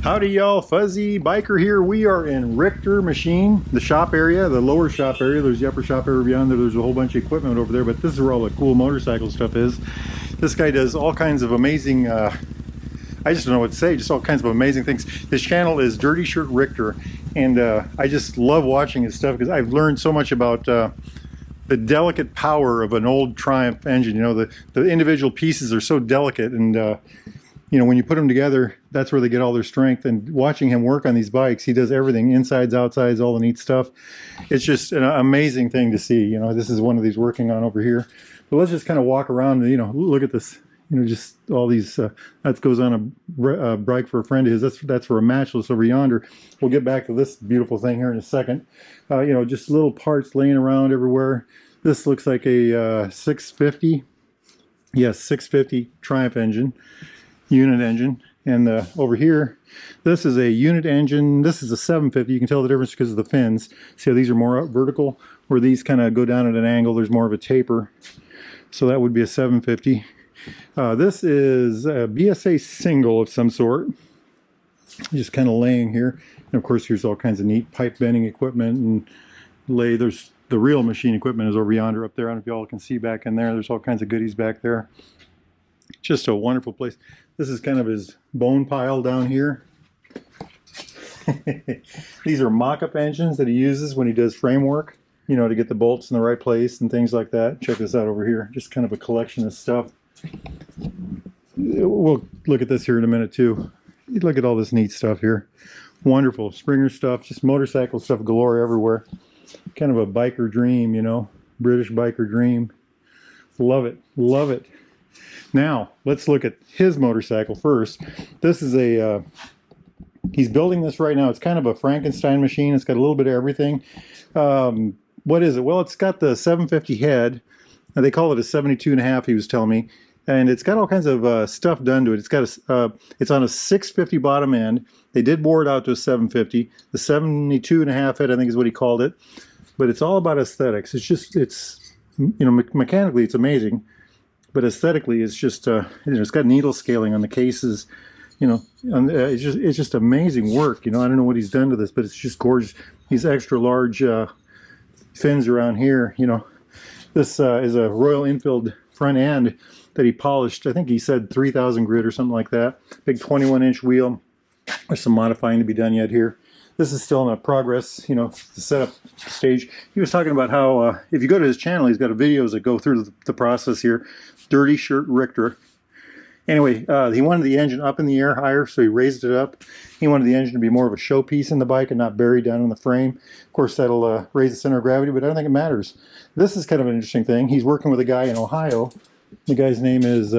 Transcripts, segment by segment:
Howdy y'all, Fuzzy Biker here. We are in Richter Machine, the shop area, the lower shop area. There's the upper shop area beyond there. There's a whole bunch of equipment over there, but this is where all the cool motorcycle stuff is. This guy does all kinds of amazing, I just don't know what to say, just all kinds of amazing things. His channel is Dirty Shirt Richter, and I just love watching his stuff because I've learned so much about the delicate power of an old Triumph engine. You know, the individual pieces are so delicate, and you know, when you put them together, that's where they get all their strength. And watching him work on these bikes, he does everything, insides, outsides, all the neat stuff. It's just an amazing thing to see. You know, this is one of these working on over here. But let's just kind of walk around and, you know, look at this. You know, just all these, that goes on a bike for a friend of his. That's for a matchless over yonder. We'll get back to this beautiful thing here in a second. You know, just little parts laying around everywhere. This looks like a 650. Yes, 650 Triumph engine. Unit engine. And over here, this is a unit engine. This is a 750. You can tell the difference because of the fins. See how these are more vertical, where these kind of go down at an angle. There's more of a taper. So that would be a 750. This is a BSA single of some sort. Just kind of laying here. And of course, here's all kinds of neat pipe bending equipment and there's the real machine equipment is over yonder up there. I don't know if y'all can see back in there. There's all kinds of goodies back there. Just a wonderful place. This is kind of his bone pile down here. These are mock-up engines that he uses when he does framework, you know, to get the bolts in the right place and things like that. Check this out over here. Just kind of a collection of stuff. We'll look at this here in a minute too. Look at all this neat stuff here. Wonderful Springer stuff, just motorcycle stuff galore everywhere. Kind of a biker dream, you know, British biker dream. Love it, love it. Now, let's look at his motorcycle first. This is a, he's building this right now. It's kind of a Frankenstein machine. It's got a little bit of everything. What is it? Well, it's got the 750 head. They call it a 72.5, he was telling me. And it's got all kinds of stuff done to it. It's got it's on a 650 bottom end. They did bore it out to a 750. The 72.5 head, I think, is what he called it. But it's all about aesthetics. It's just, you know, mechanically it's amazing. But aesthetically, it's just, you know, it's got needle scaling on the cases, you know, it's just amazing work. You know, I don't know what he's done to this, but it's just gorgeous. These extra large fins around here, you know. This is a Royal Enfield front end that he polished. I think he said 3,000 grit or something like that. Big 21-inch wheel. There's some modifying to be done yet here. This is still in a progress, you know, the setup stage. He was talking about how, if you go to his channel, he's got videos that go through the process here. Dirty Shirt Richter. Anyway, he wanted the engine up in the air higher, so he raised it up. He wanted the engine to be more of a showpiece in the bike and not buried down in the frame. Of course, that'll raise the center of gravity, but I don't think it matters. This is kind of an interesting thing. He's working with a guy in Ohio. The guy's name is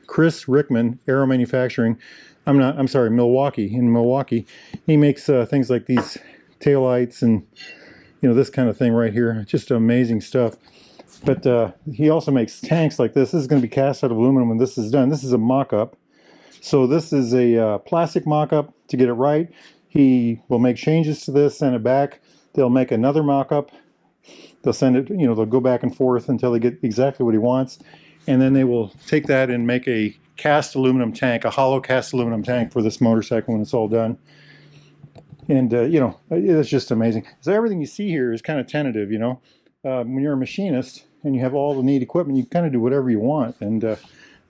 Chris Rickman, Aero Manufacturing. I'm sorry, Milwaukee. In Milwaukee, he makes things like these taillights and, you know, this kind of thing right here. Just amazing stuff. But he also makes tanks like this. This is going to be cast out of aluminum when this is done. This is a mock-up. So this is a plastic mock-up. To get it right, he will make changes to this, send it back. They'll make another mock-up. They'll send it, you know, they'll go back and forth until they get exactly what he wants. And then they will take that and make a cast aluminum tank, a hollow cast aluminum tank for this motorcycle when it's all done. And, you know, it's just amazing. So everything you see here is kind of tentative, you know. When you're a machinist and you have all the neat equipment, you kind of do whatever you want. And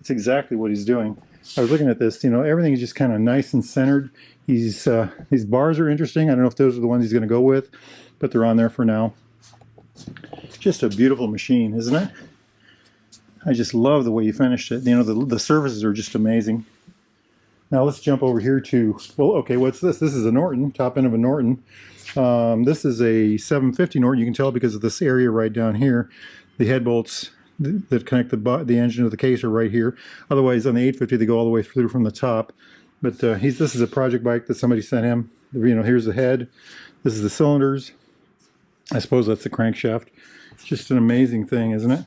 it's exactly what he's doing. I was looking at this, you know, everything is just kind of nice and centered. These bars are interesting. I don't know if those are the ones he's going to go with, but they're on there for now. Just a beautiful machine, isn't it? I just love the way you finished it. You know, the surfaces are just amazing. Now let's jump over here to, well, okay, what's this? This is a Norton, top end of a Norton. This is a 750 Norton. You can tell because of this area right down here. The head bolts that connect the engine to the case are right here. Otherwise, on the 850, they go all the way through from the top. But this is a project bike that somebody sent him. You know, here's the head. This is the cylinders. I suppose that's the crankshaft. Just an amazing thing, isn't it?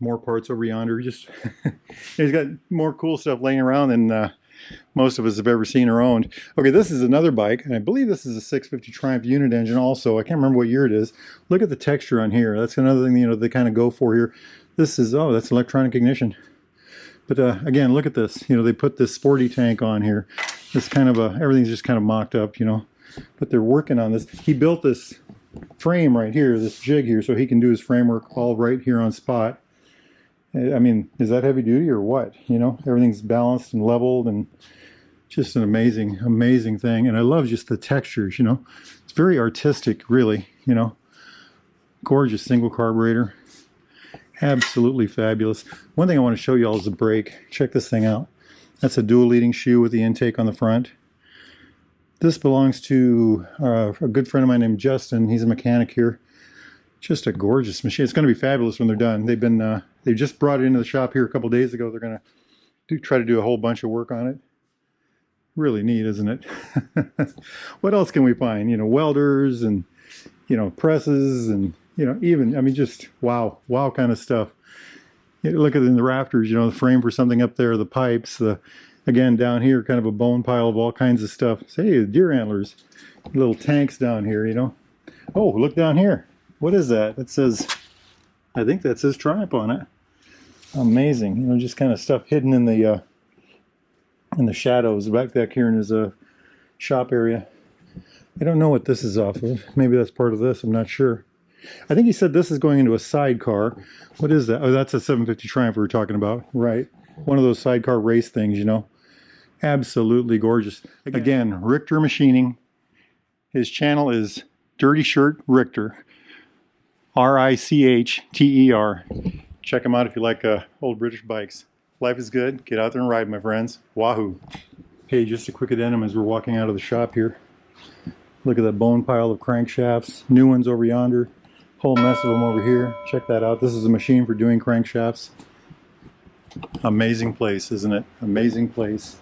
More parts over yonder. Just he's got more cool stuff laying around than most of us have ever seen or owned. Okay, this is another bike, and I believe this is a 650 Triumph unit engine also. I can't remember what year it is. Look at the texture on here. That's another thing, you know, they kind of go for here. This is, oh, that's electronic ignition. But again, look at this. You know, they put this sporty tank on here. This kind of everything's just kind of mocked up, you know. But they're working on this. He built this frame right here, this jig here, so he can do his framework all right here on spot. I mean, is that heavy duty or what? You know, everything's balanced and leveled, and just an amazing, amazing thing. And I love just the textures, you know. It's very artistic, really, you know. Gorgeous single carburetor. Absolutely fabulous. One thing I want to show you all is the brake. Check this thing out. That's a dual leading shoe with the intake on the front. This belongs to a good friend of mine named Justin. He's a mechanic here. Just a gorgeous machine. It's going to be fabulous when they're done. They just brought it into the shop here a couple days ago. They're going to try to do a whole bunch of work on it. Really neat, isn't it? What else can we find? You know, welders and, you know, presses and, you know, even, I mean, just wow kind of stuff. You look at it in the rafters, you know, the frame for something up there, the pipes, again, down here, kind of a bone pile of all kinds of stuff. Say, the deer antlers, little tanks down here, you know. Oh, look down here. What is that? It says, I think that says Triumph on it. Amazing. You know, just kind of stuff hidden in the shadows back here in his shop area. I don't know what this is off of. Maybe that's part of this. I'm not sure. I think he said this is going into a sidecar. What is that? Oh, that's a 750 Triumph we were talking about. Right. One of those sidecar race things, you know. Absolutely gorgeous. Again, Richter Machining. His channel is Dirty Shirt Richter. R-I-C-H-T-E-R. Check him out if you like old British bikes. Life is good. Get out there and ride, my friends. Wahoo. Hey, just a quick addendum as we're walking out of the shop here. Look at that bone pile of crankshafts. New ones over yonder. Whole mess of them over here. Check that out. This is a machine for doing crankshafts. Amazing place, isn't it? Amazing place.